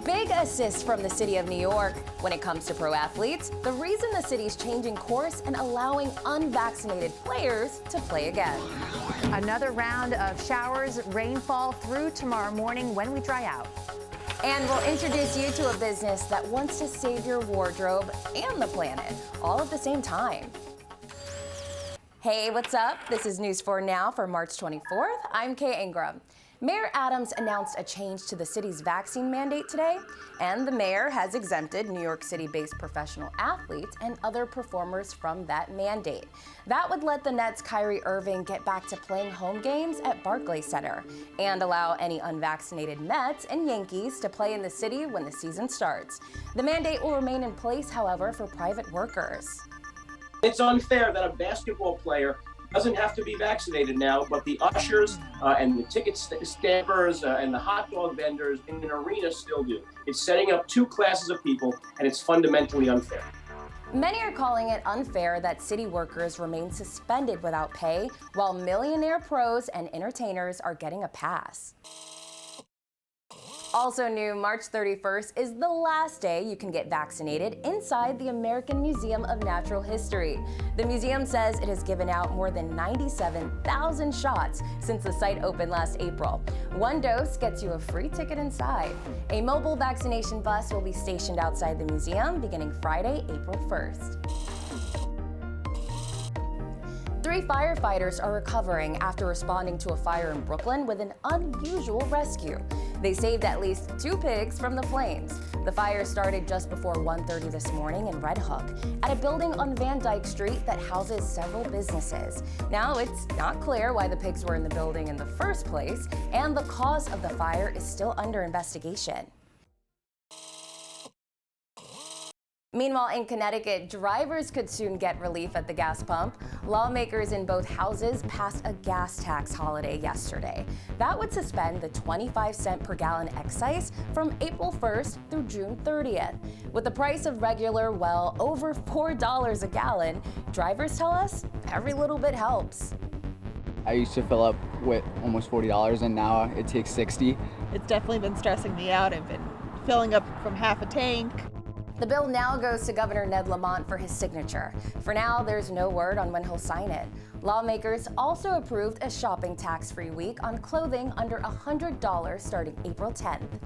Big assist from the city of New York. When it comes to pro athletes, the reason the city's changing course and allowing unvaccinated players to play again. Another round of showers, rainfall through tomorrow morning when we dry out. And we'll introduce you to a business that wants to save your wardrobe and the planet, all at the same time. Hey, what's up? This is News 4 Now for March 24th. I'm Kay Ingram. Mayor Adams announced a change to the city's vaccine mandate today, and the mayor has exempted New York City-based professional athletes and other performers from that mandate. That would let the Nets' Kyrie Irving get back to playing home games at Barclays Center and allow any unvaccinated Mets and Yankees to play in the city when the season starts. The mandate will remain in place, however, for private workers. It's unfair that a basketball player doesn't have to be vaccinated now, but the ushers and the ticket stampers and the hot dog vendors in an arena still do. It's setting up two classes of people, and it's fundamentally unfair. Many are calling it unfair that city workers remain suspended without pay, while millionaire pros and entertainers are getting a pass. Also new, March 31st is the last day you can get vaccinated inside the American Museum of Natural History. The museum says it has given out more than 97,000 shots since the site opened last April. One dose gets you a free ticket inside. A mobile vaccination bus will be stationed outside the museum beginning Friday, April 1st. 3 firefighters are recovering after responding to a fire in Brooklyn with an unusual rescue. They saved at least 2 pigs from the flames. The fire started just before 1:30 this morning in Red Hook at a building on Van Dyke Street that houses several businesses. Now, it's not clear why the pigs were in the building in the first place, and the cause of the fire is still under investigation. Meanwhile, in Connecticut, drivers could soon get relief at the gas pump. Lawmakers in both houses passed a gas tax holiday yesterday. That would suspend the 25-cent per gallon excise from April 1st through June 30th. With the price of regular well over $4 a gallon, drivers tell us every little bit helps. I used to fill up with almost $40 and now it takes $60. It's definitely been stressing me out. I've been filling up from half a tank. The bill now goes to Governor Ned Lamont for his signature. For now, there's no word on when he'll sign it. Lawmakers also approved a shopping tax-free week on clothing under $100 starting April 10th.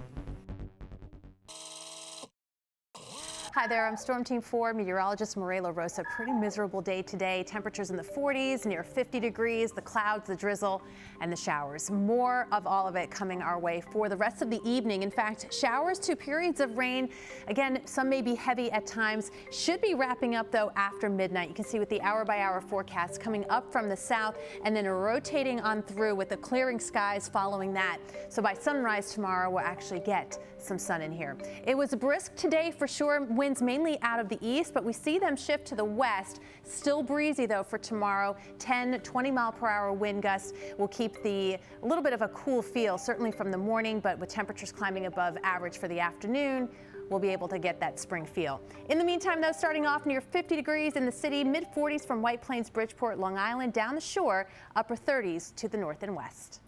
Hi there, I'm Storm Team 4 meteorologist Morela Rosa. Pretty miserable day today. Temperatures in the 40s, near 50 degrees, the clouds, the drizzle, and the showers. More of all of it coming our way for the rest of the evening. In fact, showers to periods of rain. Again, some may be heavy at times. Should be wrapping up, though, after midnight. You can see with the hour-by-hour forecast coming up from the south and then rotating on through with the clearing skies following that. So by sunrise tomorrow, we'll actually get some sun in here. It was brisk today for sure. Winds mainly out of the east, but we see them shift to the west. Still breezy though for tomorrow. 10-20 mile per hour wind gusts will keep a little bit of a cool feel, certainly from the morning, but with temperatures climbing above average for the afternoon, we'll be able to get that spring feel. In the meantime, though, starting off near 50 degrees in the city, mid 40s from White Plains, Bridgeport, Long Island, down the shore, upper 30s to the north and west.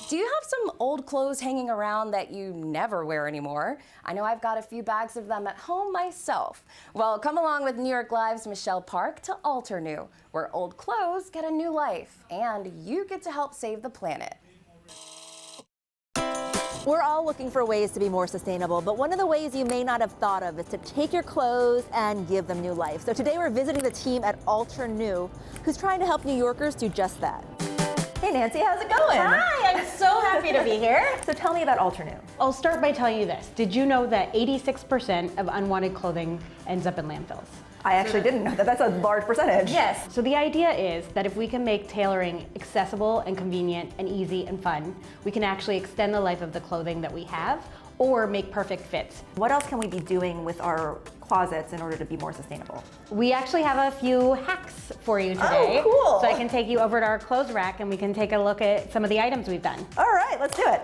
Do you have some old clothes hanging around that you never wear anymore? I know I've got a few bags of them at home myself. Well, come along with New York Live's Michelle Park to Alter New, where old clothes get a new life, and you get to help save the planet. We're all looking for ways to be more sustainable, but one of the ways you may not have thought of is to take your clothes and give them new life. So today we're visiting the team at Alter New, who's trying to help New Yorkers do just that. Hey Nancy, how's it going? Hi, I'm so happy to be here. So tell me about Alter New. I'll start by telling you this. Did you know that 86% of unwanted clothing ends up in landfills? I actually didn't know that. That's a large percentage. Yes. So the idea is that if we can make tailoring accessible and convenient and easy and fun, we can actually extend the life of the clothing that we have or make perfect fits. What else can we be doing with our closets in order to be more sustainable? We actually have a few hacks for you today. Oh, cool. So I can take you over to our clothes rack and we can take a look at some of the items we've done. All right, let's do it.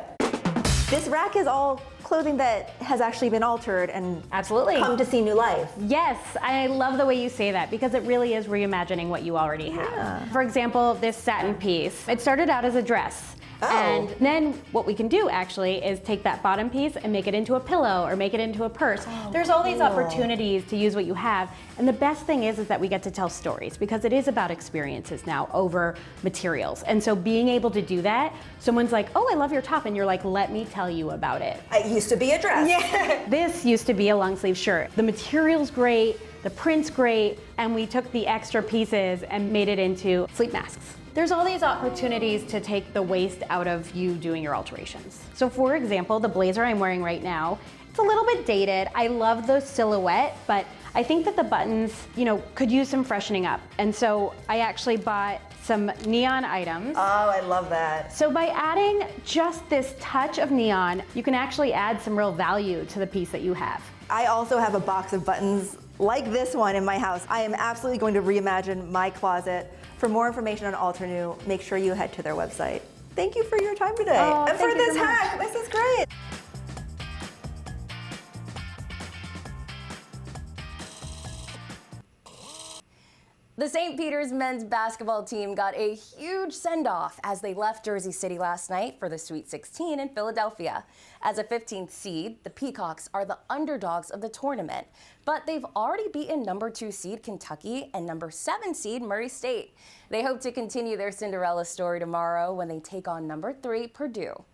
This rack is all clothing that has actually been altered and absolutely come to see new life. Yes, I love the way you say that because it really is reimagining what you already have. For example, this satin piece, it started out as a dress. And then what we can do actually is take that bottom piece and make it into a pillow or make it into a purse. There's all these opportunities to use what you have. And the best thing is that we get to tell stories, because it is about experiences now over materials. And so being able to do that, someone's like, oh, I love your top. And you're like, let me tell you about it. It used to be a dress. Yeah. This used to be a long sleeve shirt. The material's great, the print's great, and we took the extra pieces and made it into sleep masks. There's all these opportunities to take the waste out of you doing your alterations. So for example, the blazer I'm wearing right now, it's a little bit dated. I love the silhouette, but I think that the buttons, could use some freshening up. And so I actually bought some neon items. Oh, I love that. So by adding just this touch of neon, you can actually add some real value to the piece that you have. I also have a box of buttons like this one in my house. I am absolutely going to reimagine my closet. For more information on Alter make sure you head to their website. Thank you for your time today. And for this hack. This is great. The St. Peter's men's basketball team got a huge send-off as they left Jersey City last night for the Sweet 16 in Philadelphia. As a 15th seed, the Peacocks are the underdogs of the tournament, but they've already beaten number 2 seed Kentucky and number 7 seed Murray State. They hope to continue their Cinderella story tomorrow when they take on number 3 Purdue.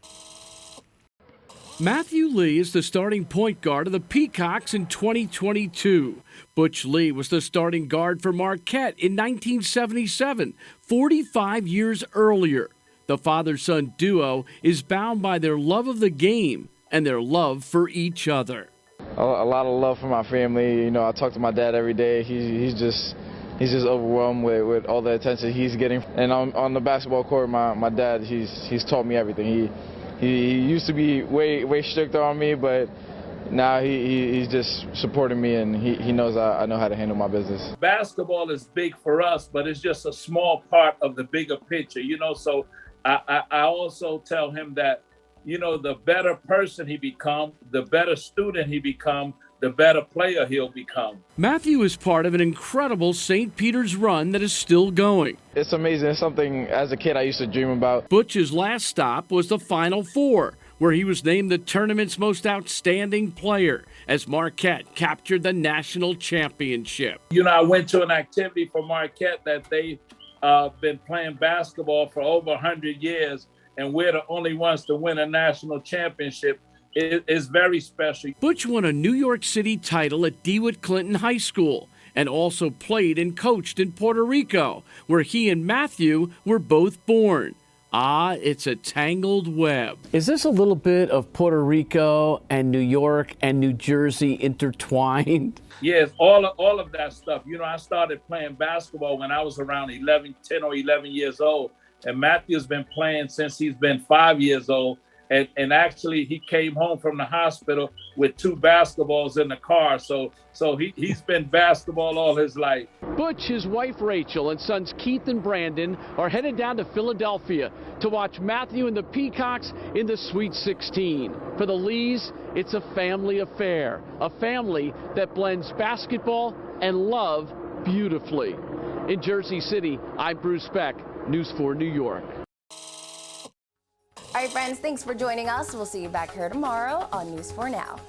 Matthew Lee is the starting point guard of the Peacocks in 2022. Butch Lee was the starting guard for Marquette in 1977, 45 years earlier. The father-son duo is bound by their love of the game and their love for each other. A lot of love for my family. I talk to my dad every day. He's just overwhelmed with all the attention he's getting. And on the basketball court, my dad, he's taught me everything. He used to be way stricter on me, but now he's just supporting me, and he knows I know how to handle my business. Basketball is big for us, but it's just a small part of the bigger picture, So I also tell him that, the better person he become, the better student he become, the better player he'll become. Matthew is part of an incredible St. Peter's run that is still going. It's amazing. It's something as a kid I used to dream about. Butch's last stop was the Final Four, where he was named the tournament's most outstanding player as Marquette captured the national championship. I went to an activity for Marquette that they've been playing basketball for over 100 years, and we're the only ones to win a national championship. It is very special. Butch won a New York City title at DeWitt Clinton High School and also played and coached in Puerto Rico, where he and Matthew were both born. It's a tangled web. Is this a little bit of Puerto Rico and New York and New Jersey intertwined? Yes, all of that stuff. I started playing basketball when I was around 10 or 11 years old, and Matthew's been playing since he's been 5 years old. And actually, he came home from the hospital with 2 basketballs in the car. So he's been basketball all his life. Butch, his wife Rachel, and sons Keith and Brandon are headed down to Philadelphia to watch Matthew and the Peacocks in the Sweet 16. For the Lees, it's a family affair, a family that blends basketball and love beautifully. In Jersey City, I'm Bruce Beck, News 4 New York. All right, friends, thanks for joining us. We'll see you back here tomorrow on News 4 Now.